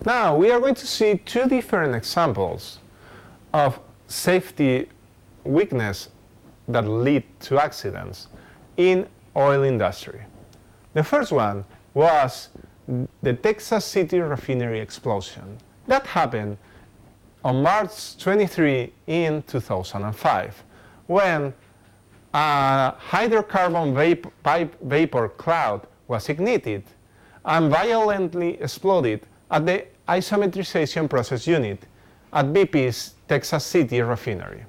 Now we are going to see two different examples of safety weakness that lead to accidents in oil industry. The first one was the Texas City refinery explosion that happened on March 23 in 2005 when a hydrocarbon vapor cloud was ignited and violently exploded at the isomerization process unit at BP's Texas City refinery,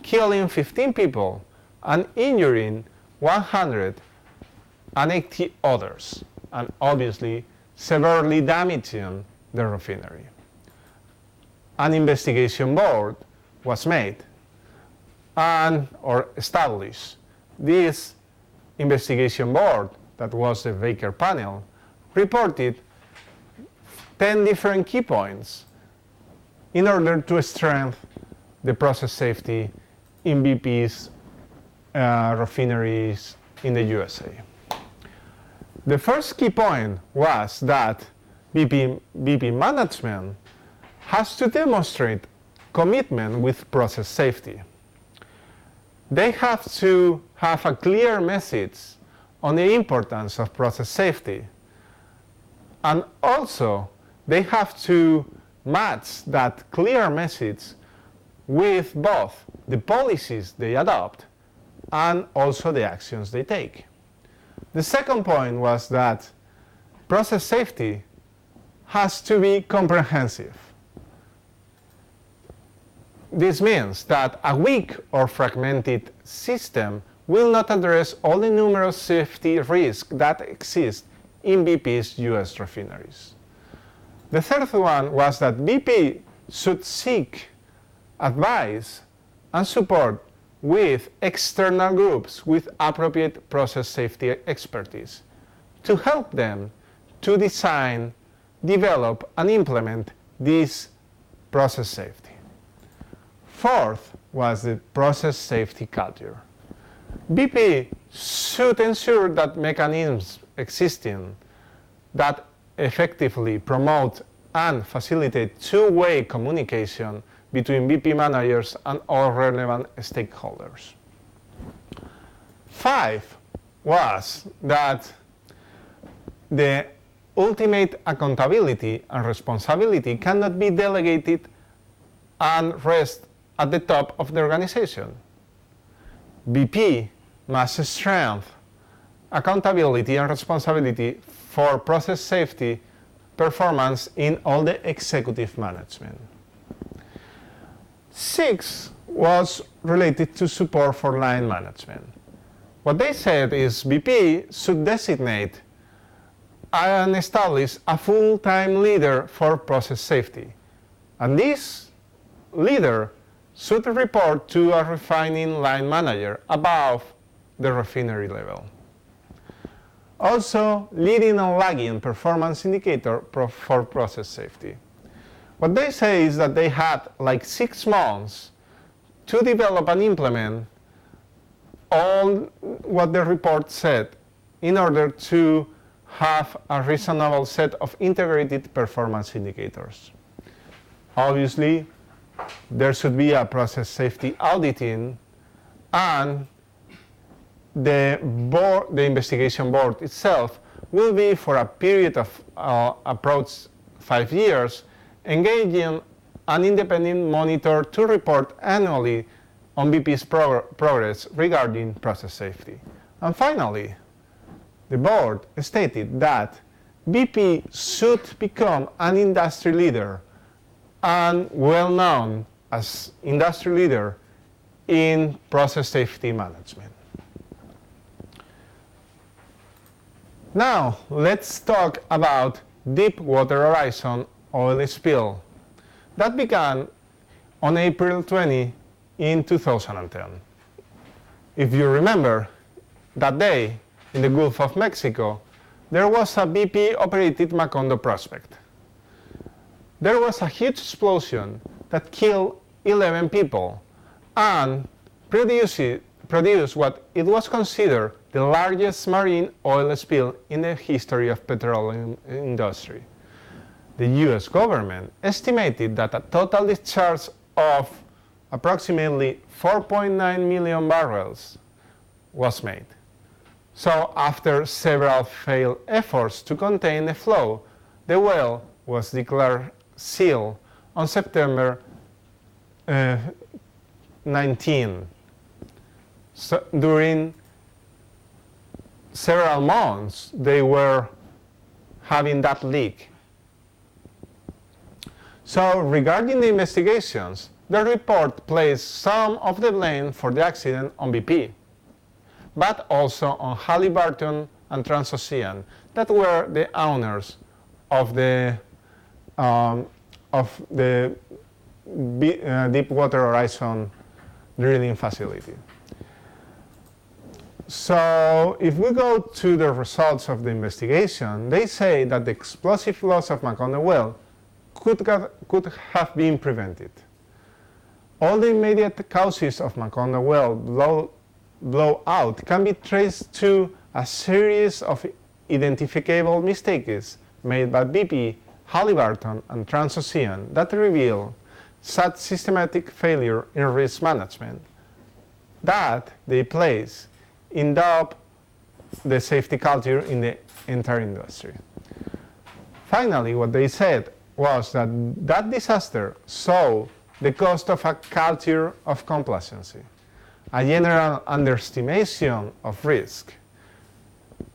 killing 15 people and injuring 180 others, and obviously severely damaging the refinery. An investigation board was made or established. This investigation board, that was the Baker panel, reported 10 different key points in order to strengthen the process safety in BP's refineries in the USA. The first key point was that BP management has to demonstrate commitment with process safety. They have to have a clear message on the importance of process safety, and also they have to match that clear message with both the policies they adopt and also the actions they take. The second point was that process safety has to be comprehensive. This means that a weak or fragmented system will not address all the numerous safety risks that exist in BP's US refineries. The third one was that BP should seek advice and support with external groups with appropriate process safety expertise to help them to design, develop, and implement this process safety. Fourth was the process safety culture. BP should ensure that mechanisms existing that effectively promote and facilitate two-way communication between BP managers and all relevant stakeholders. 5 was that the ultimate accountability and responsibility cannot be delegated and rest at the top of the organization. BP must strengthen accountability and responsibility for process safety performance in all the executive management. 6 was related to support for line management. What they said is BP should designate and establish a full-time leader for process safety. And this leader should report to a refining line manager above the refinery level. Also, leading and lagging performance indicator for process safety. What they say is that they had like 6 months to develop and implement all what the report said in order to have a reasonable set of integrated performance indicators. Obviously, there should be a process safety auditing, and the investigation board itself will be for a period of approach 5 years, engaging an independent monitor to report annually on BP's progress regarding process safety. And finally, the board stated that BP should become an industry leader and well known as industry leader in process safety management. Now, let's talk about Deepwater Horizon oil spill that began on April 20 in 2010. If you remember, that day in the Gulf of Mexico, there was a BP-operated Macondo prospect. There was a huge explosion that killed 11 people and produced produced what it was considered the largest marine oil spill in the history of petroleum industry. The US government estimated that a total discharge of approximately 4.9 million barrels was made. So after several failed efforts to contain the flow, the well was declared sealed on September 19. So during several months, they were having that leak. So regarding the investigations, the report placed some of the blame for the accident on BP, but also on Halliburton and Transocean, that were the owners of the Deepwater Horizon drilling facility. So if we go to the results of the investigation, they say that the explosive loss of Macondo well could have been prevented. All the immediate causes of Macondo well blowout can be traced to a series of identifiable mistakes made by BP, Halliburton, and Transocean that reveal such systematic failure in risk management that they place in doubt the safety culture in the entire industry. Finally, what they said was that that disaster saw the cost of a culture of complacency, a general underestimation of risk.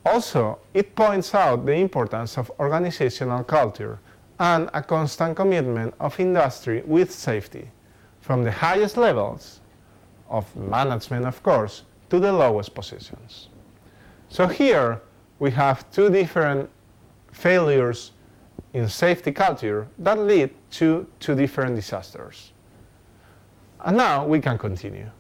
Also, it points out the importance of organizational culture and a constant commitment of industry with safety, from the highest levels of management, of course, to the lowest positions. So here we have two different failures in safety culture that lead to two different disasters. And now we can continue.